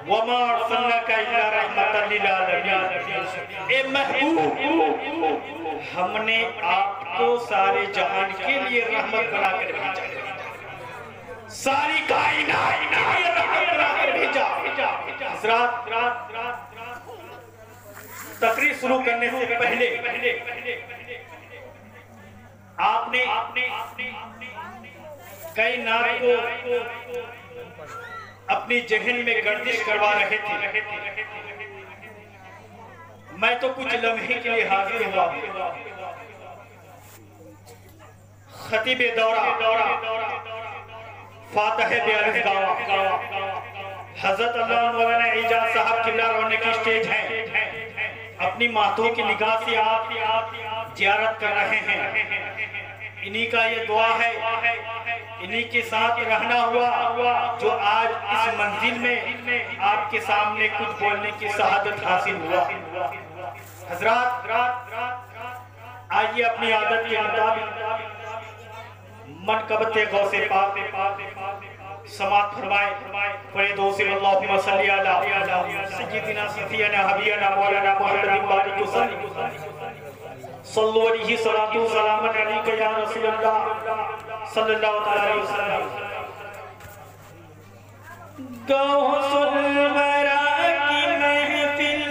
वमा अर्सलनाका इल्ला रहमतल लिल आलमीन। ए महबूब, हमने आपको सारे जहान के लिए रहमत बनाकर भेजा, सारी कायनात के लिए रहमत बनाकर भेजा। हज़रात, तकरीर शुरू करने से पहले आपने कई नात को अपनी जहन में गर्दिश करवा रहे थे। मैं तो कुछ लम्हे के लिए हाजिर हुआ। खतीब दौरा फातिह बेअलिफ गावा हजरत अल्लाह मौलाना एजाज साहब किबला रोने की स्टेज है। अपनी मातों की निगाह से आप जियारत कर रहे हैं। इन्हीं का ये दुआ है, इन्हीं के साथ रहना हुआ जो आज इस मंजिल में आपके सामने कुछ बोलने की शहादत हासिल हुआ। हजरात, आइए अपनी आदत के मुताबिक मनकबते गौसे पाक समात फरमाए। पढ़े दो से अल्लाहुम्मा सल्ली अला सय्यिदिना सफियाना हबीबना मौलाना मुहम्मद बारिक सल्लल्लाहु अलैहि सलातु सलामन अलैका या रसूलल्लाह सल्लल्लाहु अलैहि वसल्लम। गौसुल वरा की महफिल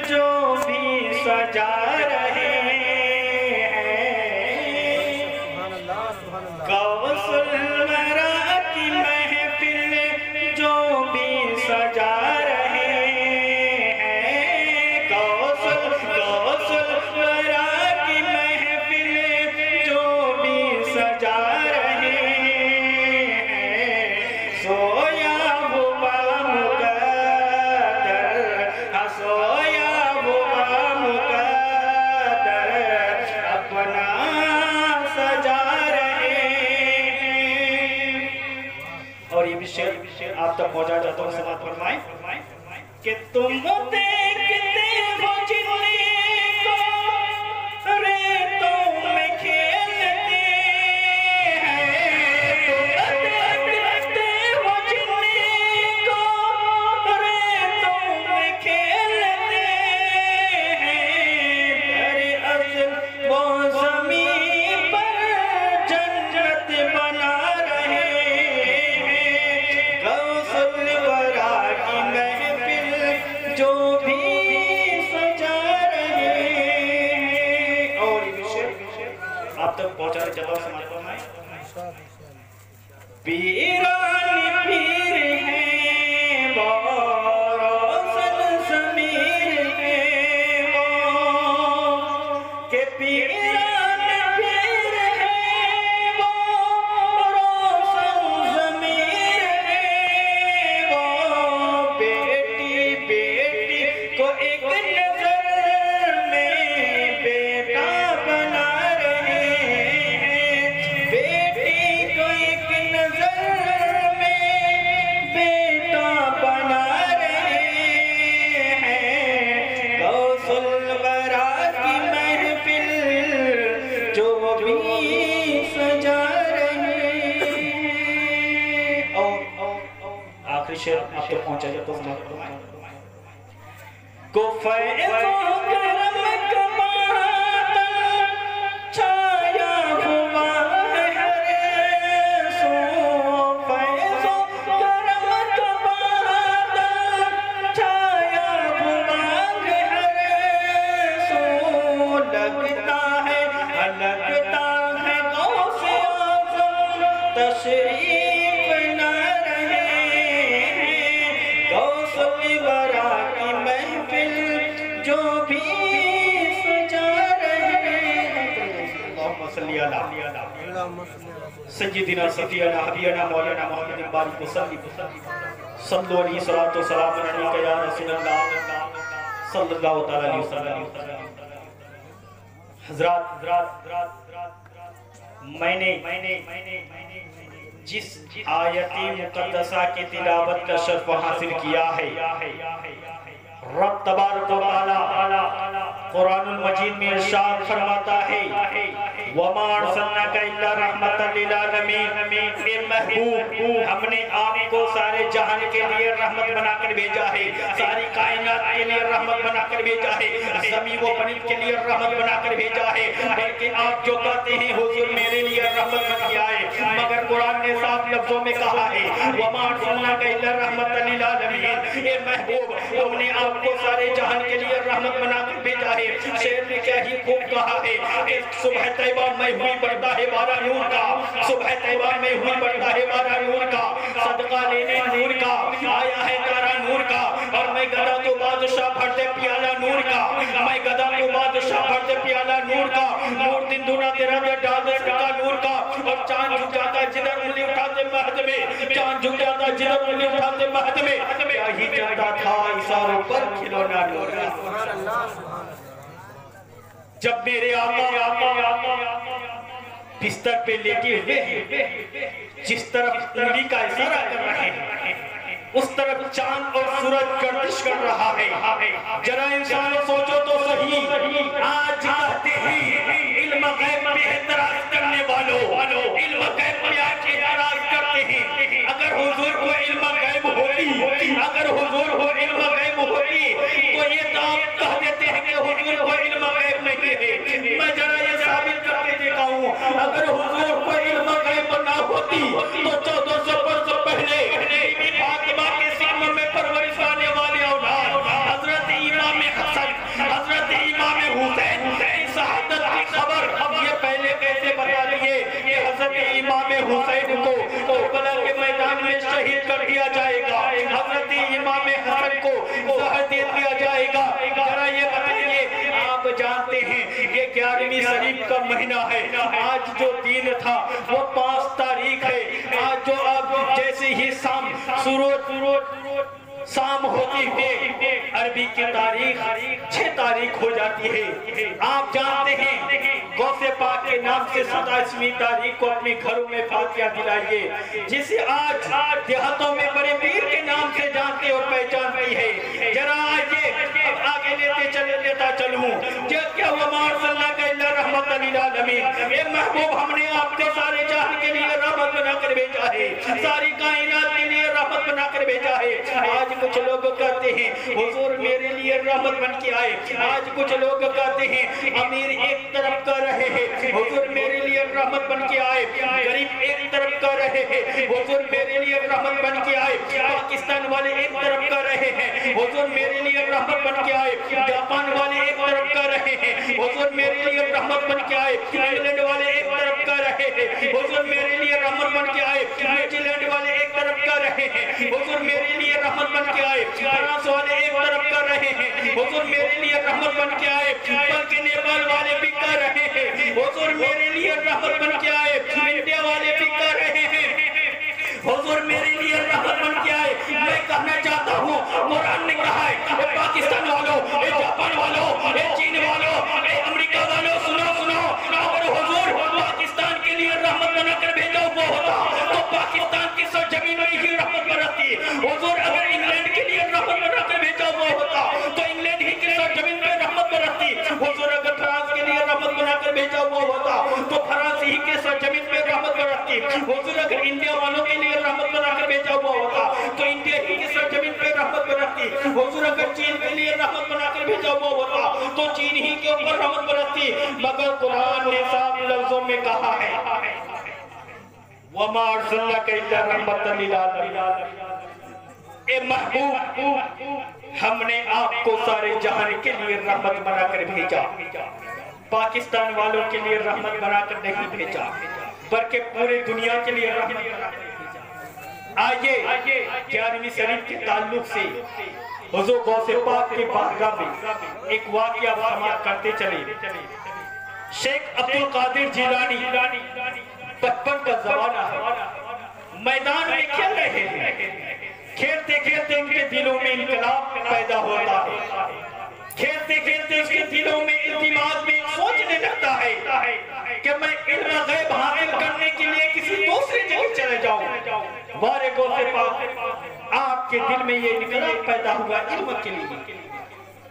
जो भी सजा रहे हैं, गौसुल वरा की महफिल जो भी सजा रहे हैं, गौसुल वरा की महफिल जो भी सजा रहे हैं, सोया आप तक पहुंचा जाता हूँ। समात फरमाए कि तुम देखते हो जिन्नी को रेतों में खेलते हैं, तुम देखते हो जिन्नी को रेतों में खेलते हैं, दरअसल वो ज़मीन पर जन्नत बना जो भी सजा रहे हैं। और आप तक पहुंचा रहे जवाब समाज फरमाए। पीरान पीर हैं वो, रोशन समीर हैं वो, के पीरान पीर हैं वो, रोशन समीर हैं वो, बेटी को एक नजर में बेटा बना रहे हैं, बेटी को एक नजर में बेटा बना रहे हैं। गौसुल वरा की महफिल जो भी सजा रहे हैं। और आखिरी शेर आप तक पहुंचा जाए तो को फैज़ो करम का बादल छाया हुआ है हर सो, फैज़ो करम का बादल छाया हुआ है हर सो, लगता है गौसे आज़म तशरीफ न रहे हैं, गौसुल वरा की जो भी सजा रहे हैं। सय्यिदिना सफियाना हबीबना मौलाना मुहम्मद बारिक सल्लल्लाहु अलैहि सलाम अलैका या रसूलल्लाह सल्लल्लाहु अलैहि वसल्लम। हज़रात, मैंने जिस आयती मुक़द्दसा की तिलावत का शर्फ हासिल किया है, रब तबारक व तआला कुरानुल मजीद में इरशाद फरमाता है, वमा अर्सलनाका इल्ला रहमतल लिल आलमीन। ए महबूब, हमने आपको सारे जहान के लिए रहमत बनाकर भेजा है, सारी कायनात के लिए रहमत बनाकर भेजा है, ज़मीन व ज़मीन के लिए रहमत बनाकर भेजा है। बल्कि आप जो कहते हैं हुजूर मेरे लिए रहमत बन के आए, मगर कुरान ने साफ लफ्जों में कहा है वमा अर्सलनाका इल्ला रहमतल लिल आलमीन। ए महबूब, हमने आपको सारे जहान के लिए रहमत बनाकर भेजा है। शेर ने क्या ही खूब कहा है कि सुबह तैयबा में हुई बढ़ता है बारा नूर का, सुबह तैयबा में हुई बढ़ता है बारा नूर का, सदका लेने नूर का आया है तारा नूर का, और मैं गदा तो बादशाह भरते प्याला नूर का, मैं गदा तो बादशाह भरते प्याला नूर का, नूर दिन दुना तेरा दे डाल दे का नूर का, और चांद झुक जाता जिधर उंगली उठाते महद में, चांद झुक जाता जिधर उंगली उठाते महद में, क्या ही चलता था इशारों पर खिलौना नूर का। जब मेरे आका बिस्तर पे लेटे हुए जिस तरफ उंगली का इशारा कर रहे हैं उस तरफ चांद और सूरज गर्दिश कर रहा है। जरा इंसान सोचो तो सही, आज कहते हैं इल्म गैब पे एतराज करने वालों, इल्म गैब पे आज एतराज करते हैं। अगर हुजूर को इल्म गैब होती, अगर हुजूर को इल्म गैब होती तो ये तो आप कह देते हैं कि हुजूर को इल्म गैब नहीं है। मैं जरा ये साबित करके देखा हूँ, अगर हुजूर को इल्म गैब ना होती तो 1400 वर्ष पहले फातिमा के सीने में परवरिश पाने वाले औलाद हजरत इमाम हसन, हजरत इमाम हुसैन की शहादत की खबर ये पहले कैसे बता दिए कि हजरत इमाम हुसैन को करबला के मैदान में शहीद कर दिया जाएगा, हजरत इमाम हसन को जहर दे दिया जाएगा। जरा ये बताइए, आप जानते हैं ये 11वीं शरीफ का महीना है, आज जो दिन था वो 5 तारीख है। आज जो अब जैसे ही शाम होती हुई अरबी की तारीख 6 तारीख हो जाती है। आप जानते हैं गौसे पाक के नाम से 27वीं तारीख को अपने घरों में फातिहा दिलाइए, जिसे आज देहातों में बड़े पीर के नाम से जानते और पहचानती है। जरा आइए अब आगे लेता चलूं, क्या वमा अर्सलनाका इल्ला रहमतल लिल आलमीन। ए महबूब, हमने आपको सारे जहान के लिए रहमत बनाकर भेजा है, सारी कायनात के लिए रहमत बनाकर भेजा है। आज कुछ लोग कहते हैं हुजूर मेरे लिए रहमत बन के आए, आज कुछ लोग कहते हैं अमीर एक तरफ कर रहे हैं हुजूर मेरे लिए रहमत बन के आए, गरीब एक तरफ कर रहे हैं हुजूर मेरे लिए रहमत बन के आए, पाकिस्तान वाले एक तरफ कर रहे हैं हुजूर मेरे लिए रहमत बन के आए, जापान वाले एक तरफ कर रहे हैं हुजूर मेरे लिए रहमत बन के आए, इंग्लैंड वाले एक तरफ कर रहे हैं हुजूर मेरे लिए रहमत बन के आए, न्यूजीलैंड वाले एक तरफ कर रहे हैं हुजूर मेरे लिए रहमत बन के आए, फ्रांस वाले एक तरफ कर रहे हैं हुजूर मेरे लिए रहमत बन के आए, बल्कि नेपाल वाले भी कर रहे हैं हुजूर मेरे लिए रहमत बन के आए, इंडिया वाले भी कर रहे हैं हुजूर मेरे लिए रहमत बन के आए। मैं कहना चाहता हूँ कुरान ने कहा है पाकिस्तान वालों, जापान वालों, चीन वालों, अमेरिका वालों, सुनो अगर हुजूर पाकिस्तान के लिए रहमत बनाकर भेजा वो होता तो पाकिस्तान की सरजमीन में ही रहमत बरसती। हुजूर अगर इंग्लैंड के लिए रहमत बनाकर भेजा वो होता तो इंग्लैंड ही की सरजमीन में रहमत बरसती। हुजूर अगर फ्रांस के लिए रहमत बनाकर भेजा वो होता तो फ्रांस ही के सरजमीन में रहमत बरसती। हुजूर अगर इंडिया वालों के लिए रहमत बनाकर भेजा हुआ होता तो इंडिया ही की सरजमीन पे रहमत बरसती। हुजूर अगर चीन के लिए रहमत बनाकर भेजा हुआ होता तो चीन ही के ऊपर रहमत बरसती। मगर कुरान ने साफ लफ्जों में कहा है वमा अर्सलनाका इल्ला रहमतल लिल आलमीन। ए महबूब, हमने आपको सारे जहान के लिए रहमत बनाकर भेजा, पाकिस्तान वालों के लिए रहमत बनाकर नहीं भेजा बल्कि पूरे दुनिया के लिए रहमत बनाकर भेजा। आइए 11वीं शरीफ के ताल्लुक से हुजूर गौसे पाक की बारगाह में एक वाकया समाप्त करते चले। शेख अब्दुल कादिर जिलानी 55 का जमाना है, मैदान में खेल रहे हैं, खेलते खेलते उनके दिलों में इनकलाब पैदा होता है, खेलते खेलते उसके दिलों में दिमाग में सोचने लगता है कि मैं इल्म गैब हासिल करने के लिए किसी दूसरी जगह चले जाऊं। वारे गौसे पाक, आपके दिल में ये इनकलाब पैदा हुआ इल्म के लिए।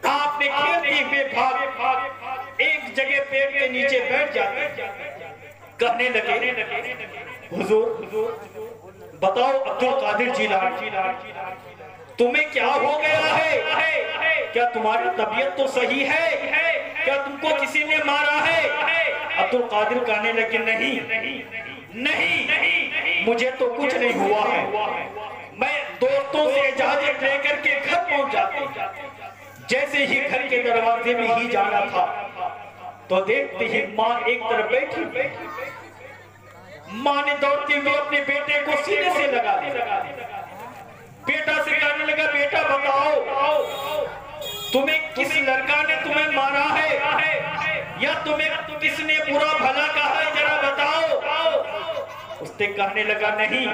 आपने खेलते हुए भाग एक जगह पेड़ के नीचे बैठ जाते, कहने लगे, हुजूर बताओ अब्दुल कादिर जिलानी, तुम्हें क्या हो गया है? क्या तुम्हारी तबीयत तो सही है? क्या तुमको किसी ने मारा है? अब्दुल कादिर कहने लगे, नहीं, मुझे तो कुछ नहीं हुआ है। मैं दोस्तों से इजाजत लेकर के घर पहुंच जाता, जैसे ही घर के दरवाजे में ही जाना था तो देखते ही माँ एक तरफ बैठी, माँ ने दौड़ते हुए अपने बेटे को सीने से लगा दिया। बेटा से कहने लगा, बेटा बताओ तुम्हें किस लड़का ने तुम्हें मारा है या तुम्हें किसने बुरा भला कहा है, जरा बताओ। उसने कहने लगा, नहीं।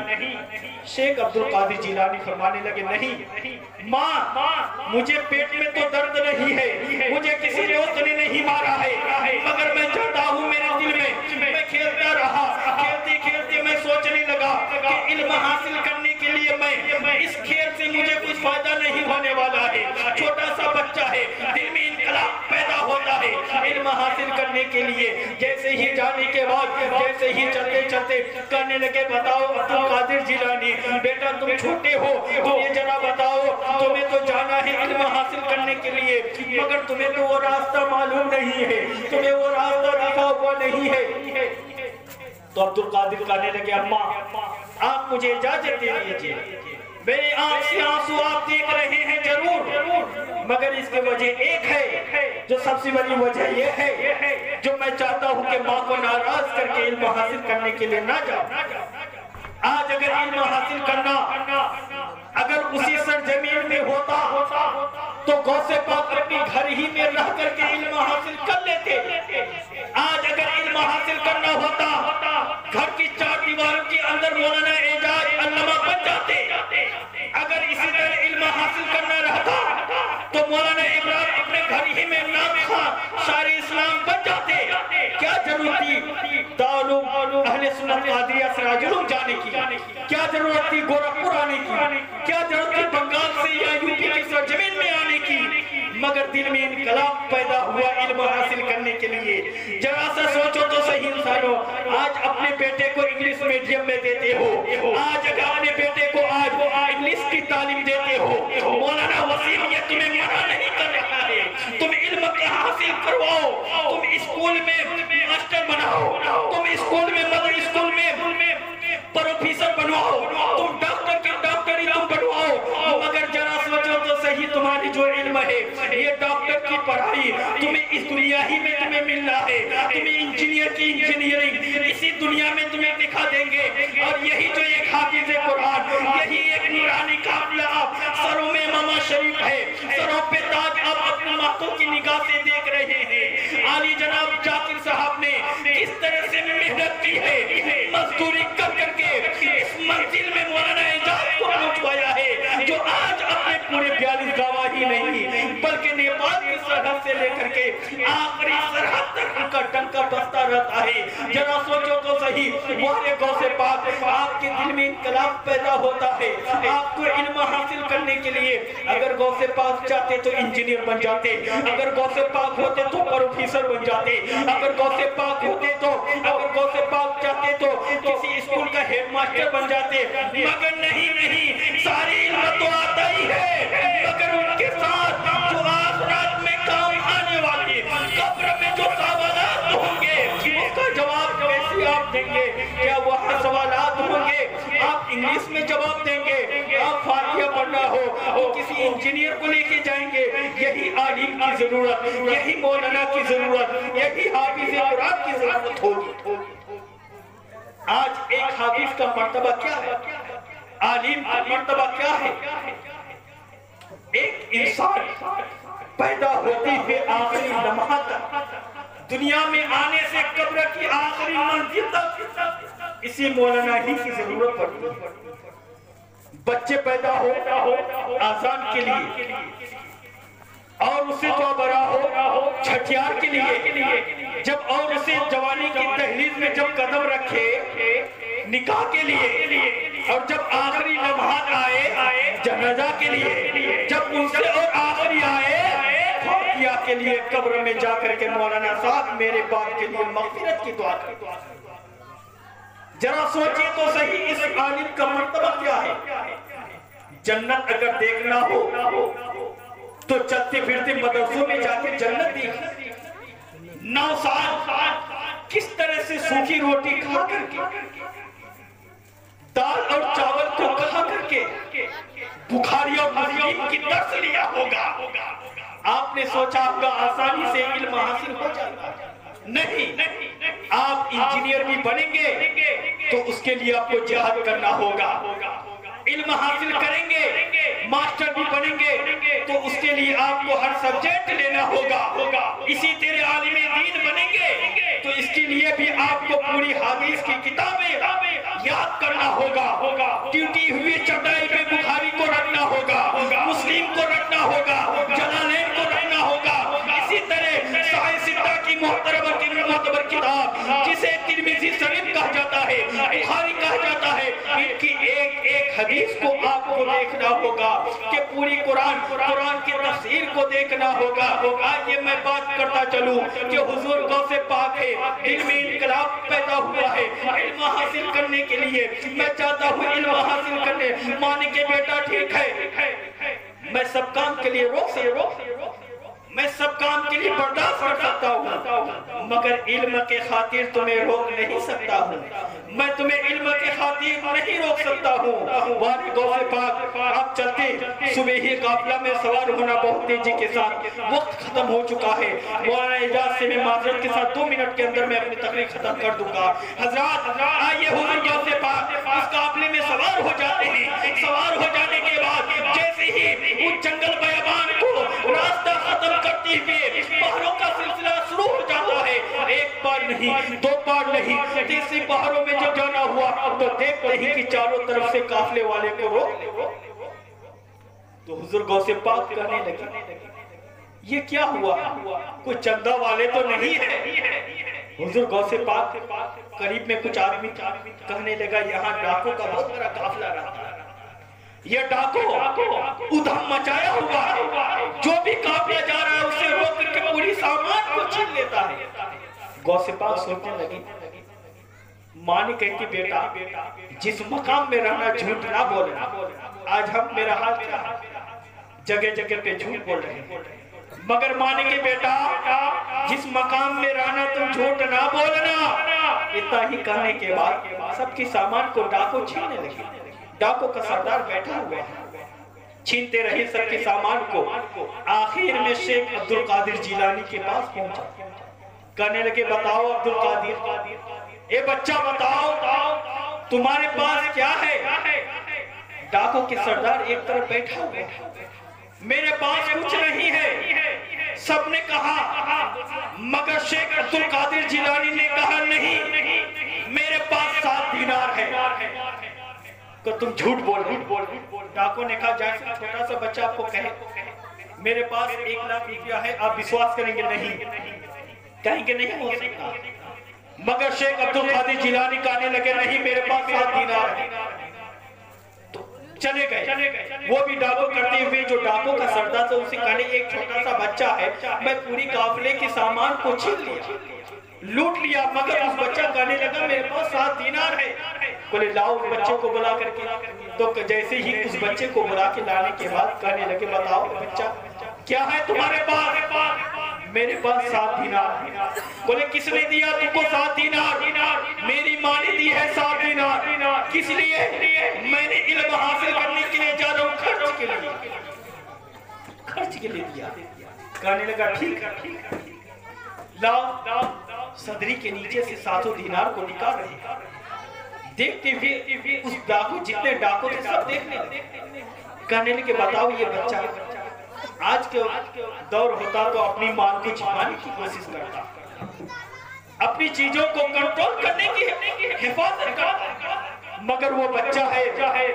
शेख अब्दुल कादिर जिलानी फरमाने लगे, नहीं माँ, मुझे पेट में तो दर्द नहीं है, मुझे किसी दोस्त ने नहीं मारा है, मगर मैं चाहता हूँ मेरे दिल में, मैं खेलता रहा, खेलते खेलते मैं सोचने लगा कि इल्म हासिल करने के लिए मैं इस खेल से मुझे कुछ फायदा नहीं होने वाला है। छोटा सा बच्चा है, दिल में इनकलाब पैदा होता है इल्म हासिल करने के लिए। जैसे ही जाने के बाद, जैसे ही चलते चलते कहने लगे, बताओ अब्दुल कादिर जिलानी, बेटा तुम छोटे हो, मुझे जरा बताओ, तुम्हें तो जाना है इल्म हासिल करने के लिए, मगर तुम्हें तो वो रास्ता मालूम नहीं है, तुम्हें वो रास्ता दिखा हुआ नहीं है। तो अब्दुल कादिर कहने लगे, अम्मा आप मुझे इजाजत दे दीजिए, मेरी आंख से आंसू आप देख रहे हैं जरूर, मगर इसकी वजह एक है, जो सबसे बड़ी वजह ये है, जो मैं चाहता हूँ कि माँ को नाराज करके इल्म हासिल करने के लिए ना जाओ। आज अगर इल्म हासिल करना अगर उसी सरजमीन में होता तो गौसे पाक अपने घर ही में रह करके इल्म हासिल कर लेते। आज अगर इल्म हासिल करना होता, घर की चार दीवारों के अंदर मौलाना एजाज अल्लामा बन जाते। अगर इसी तरह इल्म हासिल करना रहता तो मौलाना इब्राहिम अपने घर ही में नाम खां शायर इस्लाम बन जाते। क्या जरूरत थी दारुल अहले सुन्नत कादिरिया सिराजुल उलूम जाने की? क्या जरूरत थी गोरखपुर आने की? क्या जरूरत थी बंगाल से या यूपी की सरजमीन में आने की? मगर दिल में इनकलाब पैदा हुआ इल्म हासिल करने के लिए। जरा सा सोचो तो सही इंसानों, आज अपने बेटे को इंग्लिश मीडियम में देते हो, आज अगर अपने बेटे को आज इंग्लिश की तालीम देते हो, मौलाना वसीम ये तुम्हें मना नहीं कर रहा है, तुम इल्म हासिल करवाओ, तुम स्कूल में मास्टर बनाओ, तुम स्कूल में मदर स्कूल में प्रोफेसर बनवाओ, तुम डॉक्टर की डॉक्टरी तुम बनवाओ, मगर जरा सोचो तो सही तुम्हारी जो इल्म है, ये डॉक्टर की पढ़ाई तुम्हें इस दुनिया ही में तुम्हें मिल रहा है, तुम्हें इंजीनियर की इंजीनियरिंग इसी दुनिया में तुम्हें दिखा देंगे। और यही जो एक हाफिज कुरान, यही एक नूरानी काफिला सरों में इमाम शरीफ है, सरों पे ताज आप अपनी मातों की निगाह से देख रहे हैं। आली जनाब जाकिर साहब ने किस तरह से मेहनत की है, मजदूरी कर करके इस मंजिल में मौलाना एजाज को पहुंचवाया है, जो आज अपने पूरे 42 गाँव ही नहीं बल्कि नेपाल की सरहद से लेकर के आखिरी सरहद तक उनका डंका बसता रहता है। जरा सोचो तो सही, मोहरे गौसे पाक आपके दिल में इनकलाब पैदा होता है। आपको इल्म हासिल करने के लिए अगर गौसे पाक चाहते तो इंजीनियर बन जाते, अगर गौसे पाक होते तो प्रोफेसर बन जाते, अगर गौसे पाक होते तो, अगर गौसे पाक चाहते तो किसी स्कूल का हेडमास्टर बन जाते, मगर नहीं, सारी इल्म तो आता ही है, मगर उनके साथ जो आखिरत में काम आने वाले कब्र में जो सवालात होंगे उसका जवाब कैसे आप देंगे? क्या वह सवालात होंगे आप इंग्लिश में जवाब देंगे? आप फातिहा पढ़ना हो तो किसी इंजीनियर को लेके जाएंगे? यही आलिम की जरूरत, यही मौलाना की जरूरत, यही हाफिज कुरान की जरूरत होगी। आज एक हाफिज का मर्तबा क्या है, आलिम का मर्तबा क्या है? एक इंसान पैदा होते हुए आखिरी लम्हा तक, दुनिया में आने से कब्र की आखिरी मंजिल तक इसी मौलाना ही की जरूरत पड़ती है। बच्चे पैदा हो आजान के लिए और उसे तो बड़ा हो छठियार के लिए, जब और उसे जवानी की दहलीज में जब कदम रखे निकाह के लिए, और जब आखिरी लम्हात आए जनाजा के लिए, जब उनसे और आखिरी आए फातिहा के लिए, कब्र में जाकर के मौलाना साहब मेरे बाप के लिए मग़फ़िरत की दुआ कर। जरा सोचिए तो सही, इस आलिम का मर्तबा क्या है। जन्नत अगर देखना हो तो चलते फिरते मदरसों में जाके जन्नत देखिए। 9 साल किस तरह से सूखी रोटी खा करके, दाल और चावल को खा करके बुखारी और मुस्लिम की दर्द लिया होगा। आपने सोचा होगा आसानी से इल्म हासिल हो जाएगा। नहीं, आप इंजीनियर भी बनेंगे तो उसके लिए आपको जिहाद करना होगा। इल्म हासिल करेंगे, मास्टर भी बनेंगे तो उसके लिए आपको हर सब्जेक्ट लेना होगा। इसी तरह आलिम दीन बनेंगे तो इसके लिए भी आपको पूरी हदीस की किताबें याद करना होगा। ड्यूटी हुई चटाई पे बुखारी को रखना होगा, मुस्लिम को रखना होगा, जलालैन को रखना होगा। इसी तरह साहिह सित्ता की मोहतबर किताब जिसे तिर्मिज़ी शरीफ कहा जाता है, बुखारी कहा जाता है, इनकी एक एक हदीस को आपको देखना होगा कि पूरी कुरान की तफसीर को देखना होगा। आइए मैं बात करता चलूं कि हुजूर गौसे पाक है, दिल में इनकलाब पैदा हुआ है इल्म हासिल करने के लिए। मैं चाहता हूँ इल्म हासिल करने, माने के बेटा ठीक है मैं सब काम के लिए मैं सब काम के लिए बर्दाश्त कर सकता हूँ, मगर इल्म के खातिर तुम्हें रोक नहीं सकता हूँ। मैं तुम्हें इल्म के खातिर नहीं रोक सकता हूँ। वाली गौसे पाक आप चलते, सुबह ही काफिला में सवार होना बहुत तेजी के साथ, वक्त खत्म हो चुका है। मौलाना इजाज़त से मैं माजरत के साथ 2 मिनट के अंदर मैं अपनी तकरीर खत्म कर दूंगा। हजरात आइए हुजूर गौसे पाक उस काफिले में सवार हो जाते हैं। सवार हो जाने के बाद जैसे ही उस जंगल बयाबान को रास्ता खत्म करते हुए पहाड़ों का सिलसिला शुरू हो जाता है। एक बार नहीं, 2 बार नहीं, तीसरी पहाड़ों में जब जाना हुआ तो देखते ही कि चारों तरफ से काफिले वाले को रोक तो हुजूर गौसे पाक कहने लगे ये क्या हुआ, कोई चंदा वाले तो नहीं है। हुजूर गौसे पाक करीब में कुछ आदमी कहने लगा यहाँ डाकों का बहुत बड़ा काफिला रहता है, ये डाको उधम मचाया हुआ है, जो भी काफिला जा रहा है उसे रोक करके पूरी सामान को छीन लेता है। गौसे पाक सोचने लगी, माँ ने कहती बेटा जिस मकाम में रहना झूठ ना बोलना। आज हम मेरा हाल क्या जगह जगह पे झूठ बोल रहे हैं, मगर माने के बेटा जिस मकाम में रहना तुम झूठ ना बोलना। इतना ही कहने के बाद सबकी सामान को डाको छीनने लगे। डाको का सरदार बैठा हुआ है, छीनते रहे सबके सामान को। आखिर में शेख अब्दुल कादिर जिलानी के पास पहुंचा, कहने लगे बताओ अब्दुल कादिर, ए बच्चा बताओ तुम्हारे पास क्या है। डाको के सरदार एक तरफ बैठा हुआ है, मेरे पास कुछ नहीं है सबने कहा, मगर शेख अब्दुल कादिर जिलानी ने कहा नहीं मेरे पास 7 दीनार है। तो तुम झूठ बोल। डाको ने कहा जैसे छोटा सा बच्चा आपको कहे मेरे पास 1 लाख रुपया है, आप विश्वास करेंगे नहीं, कहेंगे नहीं हो सकता। मगर शेख अब्दुल कादिर जिलानी कहने लगे नहीं मेरे पास 7 दीनार है। तो चले गए, वो भी डाको करते हुए जो डाको का सरदार था उसे कहने एक छोटा सा बच्चा है, मैं पूरी काफिले के सामान को छीन लिया, लूट लिया, मगर उस बच्चा कहने लगा मेरे पास 7 दीनार है। बोले लाओ उस बच्चे को बुला करके। तो जैसे ही उस बच्चे को बुला के लाने के बाद कहने लगे बताओ बच्चा क्या है तुम्हारे पास। मेरे पास 7 दीनार। बोले किसने दिया तुमको 7 दीनार। मेरी माँ ने दी है 7 दीनार। किस लिए। मैंने इल्म हासिल करने के लिए जा रहा हूँ, खर्च के लिए दिया। कहने लगा ठीक है लाओ। सदरी के नीचे से 7 दीनार को निकाल रहे, देखते हुए उस डाकू जितने डाकू थे सब देखने लगे। कहने लगे बताओ ये बच्चा आज के दौर होता तो अपनी माल को छिपाने की कोशिश करता, अपनी चीजों को कंट्रोल करने की हिफाजत करता, मगर वो बच्चा है।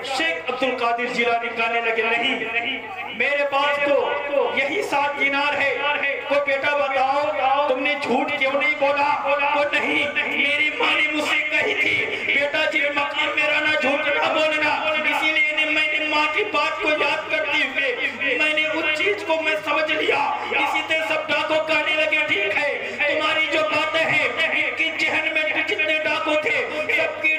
शेख अब्दुल कादिर जिलानी कहने लगे नहीं मेरे पास तो यही 7 दीनार है। को बेटा बताओ तुमने झूठ क्यों नहीं बोला। को नहीं मेरी माँ ने मुझसे कही थी बेटा जिस मकान में रहना झूठ ना बोलना, इसीलिए मैंने माँ की बात को याद करते हुए मैंने उस चीज को मैं समझ लिया। इसी तरह सब डाको कहने लगे ठीक है तुम्हारी जो बातें हैं कि जहन में जितने डाको थे सबकी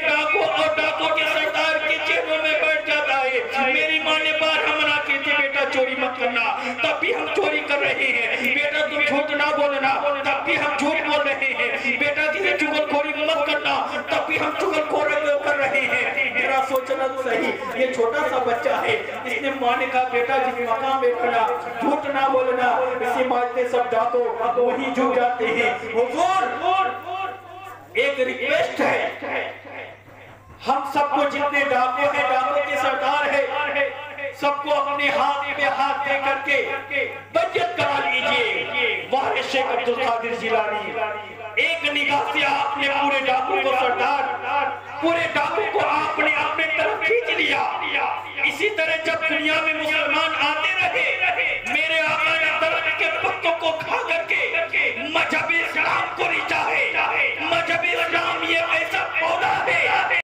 मत करना, तब भी हम चोरी कर रहे हैं। बेटा तुम झूठ ना बोलना, तब भी हम झूठ बोल रहे हैं। बेटा किसी चुगलखोरी मत करना, तब भी हम चुगलखोरी कर रहे हैं। मेरा सोचना सही, ये छोटा सा बच्चा है, इसने माँ ने कहा बेटा जिस मकाम में खड़ा झूठ ना बोलना, इसी मारते सब डाको वही झूठ जाते हैं। हुजूर एक रिक्वेस्ट है, हम सबको जितने डाको हैं, डाको के सरदार है, सबको अपने हाथ पे हाथ दे करके बैयत करा लीजिए। वारिस शेख अब्दुल कादिर जिलानी, एक निगाह से आपने पूरे डाकू को सरदार, पूरे डाकू को आपने